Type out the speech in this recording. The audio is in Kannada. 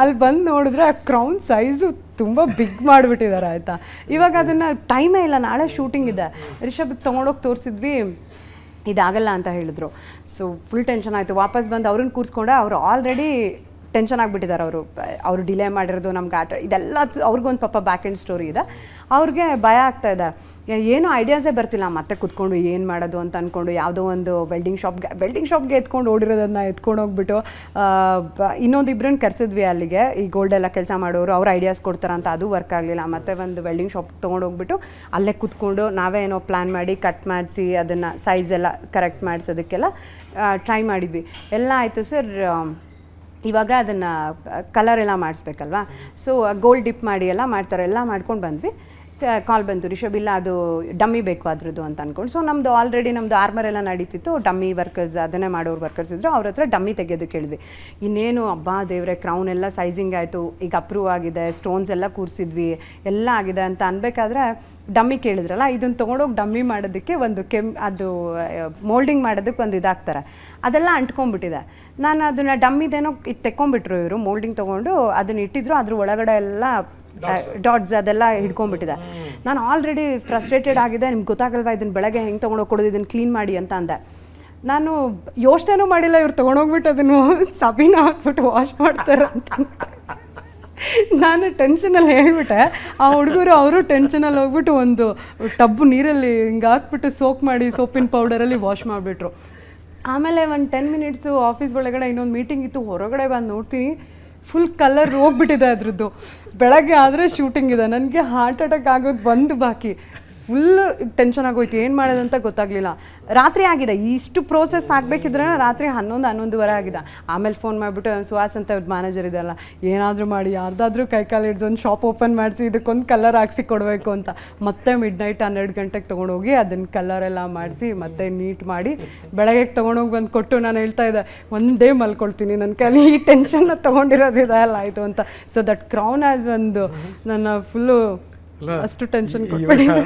ಅಲ್ಲಿ ಬಂದು ನೋಡಿದ್ರೆ ಆ ಕ್ರೌನ್ ಸೈಜು ತುಂಬ ಬಿಗ್ ಮಾಡಿಬಿಟ್ಟಿದ್ದಾರೆ ಆಯಿತಾ. ಇವಾಗ ಅದನ್ನು ಟೈಮೇ ಇಲ್ಲ, ನಾಳೆ ಶೂಟಿಂಗ್ ಇದೆ. ರಿಷಬ್ ತೊಗೊಂಡೋಗಿ ತೋರಿಸಿದ್ವಿ, ಇದಾಗಲ್ಲ ಅಂತ ಹೇಳಿದ್ರು. ಸೊ ಫುಲ್ ಟೆನ್ಷನ್ ಆಯಿತು. ವಾಪಸ್ ಬಂದು ಅವ್ರನ್ನ ಕೂರಿಸ್ಕೊಂಡೆ. ಅವರು ಆಲ್ರೆಡಿ ಟೆನ್ಷನ್ ಆಗಿಬಿಟ್ಟಿದ್ದಾರೆ. ಅವರು ಡಿಲೇ ಮಾಡಿರೋದು ನಮ್ಗೆ ಆಟ ಇದೆಲ್ಲ ಅವ್ರಿಗೊಂದು ಪಾಪ ಬ್ಯಾಕ್ ಎಂಡ್ ಸ್ಟೋರಿ ಇದೆ. ಅವ್ರಿಗೆ ಭಯ ಆಗ್ತಾಯಿದೆ, ಏನೂ ಐಡಿಯಾಸೇ ಬರ್ತಿಲ್ಲ. ಮತ್ತೆ ಕೂತ್ಕೊಂಡು ಏನು ಮಾಡೋದು ಅಂತ ಅಂದ್ಕೊಂಡು ಯಾವುದೋ ಒಂದು ವೆಲ್ಡಿಂಗ್ ಶಾಪ್ಗೆ ಎತ್ಕೊಂಡು ಓಡಿರೋದನ್ನ ಎತ್ಕೊಂಡು ಹೋಗ್ಬಿಟ್ಟು ಇನ್ನೊಂದು ಇಬ್ಬರನ್ನ ಕರೆಸಿದ್ವಿ ಅಲ್ಲಿಗೆ, ಈ ಗೋಲ್ಡ್ ಎಲ್ಲ ಕೆಲಸ ಮಾಡೋರು, ಅವ್ರು ಐಡಿಯಾಸ್ ಕೊಡ್ತಾರಂತ. ಅದು ವರ್ಕ್ ಆಗಲಿಲ್ಲ. ಮತ್ತು ಒಂದು ವೆಲ್ಡಿಂಗ್ ಶಾಪ್ ತೊಗೊಂಡೋಗ್ಬಿಟ್ಟು ಅಲ್ಲೇ ಕೂತ್ಕೊಂಡು ನಾವೇ ಏನೋ ಪ್ಲ್ಯಾನ್ ಮಾಡಿ ಕಟ್ ಮಾಡಿಸಿ ಅದನ್ನು ಸೈಜ್ ಎಲ್ಲ ಕರೆಕ್ಟ್ ಮಾಡಿಸೋದಕ್ಕೆಲ್ಲ ಟ್ರೈ ಮಾಡಿದ್ವಿ. ಎಲ್ಲ ಆಯಿತು ಸರ್. ಇವಾಗ ಅದನ್ನು ಕಲರ್ ಎಲ್ಲ ಮಾಡಿಸ್ಬೇಕಲ್ವಾ. ಸೊ ಗೋಲ್ಡ್ ಡಿಪ್ ಮಾಡಿ ಎಲ್ಲ ಮಾಡ್ತಾರೆ. ಎಲ್ಲ ಮಾಡ್ಕೊಂಡು ಬಂದ್ವಿ. ಕಾಲ್ ಬಂತು, ರಿಷಬ್ ಇಲ್ಲ ಅದು ಡಮ್ಮಿ ಬೇಕು ಅದ್ರದ್ದು ಅಂತ ಅಂದ್ಕೊಂಡು. ಸೊ ನಮ್ಮದು ಆಲ್ರೆಡಿ ನಮ್ಮದು ಆರ್ಮರ್ ಎಲ್ಲ ನಡೀತಿತ್ತು. ಡಮ್ಮಿ ವರ್ಕರ್ಸ್ ಅದನ್ನೇ ಮಾಡೋರು ವರ್ಕರ್ಸ್ ಇದ್ದರು. ಅವ್ರ ಹತ್ರ ಡಮ್ಮಿ ತೆಗೆಯೋದಕ್ಕೆ ಹೇಳಿದ್ವಿ. ಇನ್ನೇನು ಹಬ್ಬ ದೇವ್ರೆ, ಕ್ರೌನ್ ಎಲ್ಲ ಸೈಜಿಂಗ್ ಆಯಿತು, ಈಗ ಅಪ್ರೂವ್ ಆಗಿದೆ, ಸ್ಟೋನ್ಸ್ ಎಲ್ಲ ಕೂರಿಸಿದ್ವಿ, ಎಲ್ಲ ಆಗಿದೆ ಅಂತ ಅನ್ಬೇಕಾದ್ರೆ ಡಮ್ಮಿ ಕೇಳಿದ್ರಲ್ಲ, ಇದನ್ನು ತೊಗೊಂಡೋಗಿ ಡಮ್ಮಿ ಮಾಡೋದಕ್ಕೆ ಒಂದು ಅದು ಮೋಲ್ಡಿಂಗ್ ಮಾಡೋದಕ್ಕೆ ಒಂದು ಇದಾಗ್ತಾರೆ, ಅದೆಲ್ಲ ಅಂಟ್ಕೊಂಡ್ಬಿಟ್ಟಿದೆ. ನಾನು ಅದನ್ನು ಡಮ್ಮಿದೇನೋ ಇದು ತೆಕ್ಕೊಂಬಿಟ್ರು ಇವರು, ಮೋಲ್ಡಿಂಗ್ ತೊಗೊಂಡು ಅದನ್ನು ಇಟ್ಟಿದ್ರು. ಅದ್ರ ಒಳಗಡೆ ಎಲ್ಲ ಡಾಟ್ಸ್ ಅದೆಲ್ಲ ಹಿಡ್ಕೊಂಡ್ಬಿಟ್ಟಿದೆ. ನಾನು ಆಲ್ರೆಡಿ ಫ್ರಸ್ಟ್ರೇಟೆಡ್ ಆಗಿದೆ. ನಿಮ್ಗೆ ಗೊತ್ತಾಗಲ್ವಾ ಇದನ್ನು ಬೆಳಗ್ಗೆ ಹೆಂಗೆ ತೊಗೊಂಡೋಗಿ ಕೊಡೋದು, ಇದನ್ನು ಕ್ಲೀನ್ ಮಾಡಿ ಅಂತ ಅಂದೆ. ನಾನು ಯೋಚನೆನೂ ಮಾಡಿಲ್ಲ, ಇವ್ರು ತೊಗೊಂಡೋಗ್ಬಿಟ್ಟು ಅದನ್ನು ಸಬೀನ ಹಾಕ್ಬಿಟ್ಟು ವಾಶ್ ಮಾಡ್ತಾರೆ ಅಂತ. ನಾನು ಟೆನ್ಷನಲ್ಲಿ ಹೇಳ್ಬಿಟ್ಟೆ. ಆ ಹುಡುಗರು ಅವರು ಟೆನ್ಷನಲ್ಲಿ ಹೋಗ್ಬಿಟ್ಟು ಒಂದು ಟಬ್ಬು ನೀರಲ್ಲಿ ಹಿಂಗೆ ಹಾಕ್ಬಿಟ್ಟು ಸೋಕ್ ಮಾಡಿ ಸೋಪಿನ ಪೌಡರಲ್ಲಿ ವಾಶ್ ಮಾಡಿಬಿಟ್ರು. ಆಮೇಲೆ ಒಂದು 10 ಮಿನಿಟ್ಸು ಆಫೀಸ್ ಒಳಗಡೆ ಇನ್ನೊಂದು ಮೀಟಿಂಗ್ ಇತ್ತು. ಹೊರಗಡೆ ಬಂದು ನೋಡ್ತೀನಿ ಫುಲ್ ಕಲರ್ ಹೋಗ್ಬಿಟ್ಟಿದೆ ಅದ್ರದ್ದು. ಬೆಳಗ್ಗೆ ಆದರೆ ಶೂಟಿಂಗ್ ಇದೆ. ನನಗೆ ಹಾರ್ಟ್ ಅಟ್ಯಾಕ್ ಆಗೋದು ಒಂದು ಬಾಕಿ. ಫುಲ್ ಟೆನ್ಷನ್ ಆಗೋಯ್ತು, ಏನು ಮಾಡೋದಂತ ಗೊತ್ತಾಗಲಿಲ್ಲ. ರಾತ್ರಿ ಆಗಿದೆ, ಇಷ್ಟು ಪ್ರೋಸೆಸ್ ಆಗಬೇಕಿದ್ರೆ ರಾತ್ರಿ 11-11:30 ಆಗಿದೆ. ಆಮೇಲೆ ಫೋನ್ ಮಾಡಿಬಿಟ್ಟು ಸುಹಾಸ್ ಅಂತ ಮ್ಯಾನೇಜರ್ ಇದೆಲ್ಲ, ಏನಾದರೂ ಮಾಡಿ ಯಾರ್ದಾದ್ರೂ ಕೈಕಾಲು ಹಿಡ್ದು ಒಂದು ಶಾಪ್ ಓಪನ್ ಮಾಡಿಸಿ ಇದಕ್ಕೊಂದು ಕಲರ್ ಹಾಕ್ಸಿ ಕೊಡಬೇಕು ಅಂತ. ಮತ್ತೆ ಮಿಡ್ನೈಟ್ 12 ಗಂಟೆಗೆ ತೊಗೊಂಡೋಗಿ ಅದನ್ನು ಕಲರೆಲ್ಲ ಮಾಡಿಸಿ ಮತ್ತೆ ನೀಟ್ ಮಾಡಿ ಬೆಳಗ್ಗೆ ತೊಗೊಂಡೋಗಿ ಬಂದು ಕೊಟ್ಟು ನಾನು ಹೇಳ್ತಾ ಇದ್ದೆ, ಒಂದೇ ಮಲ್ಕೊಳ್ತೀನಿ, ನನ್ನ ಕೈಲಿ ಈ ಟೆನ್ಷನ್ನ ತೊಗೊಂಡಿರೋದಿದೆ ಅಲ್ಲ ಆಯಿತು ಅಂತ. ಸೊ ದಟ್ ಕ್ರೌನ್ ಆ್ಯಸ್ ಒಂದು ನನ್ನ ಫುಲ್ಲು ಅಷ್ಟು ಟೆನ್ಷನ್ ಕೊಟ್ಬಿಟ್ಟಿದೆ.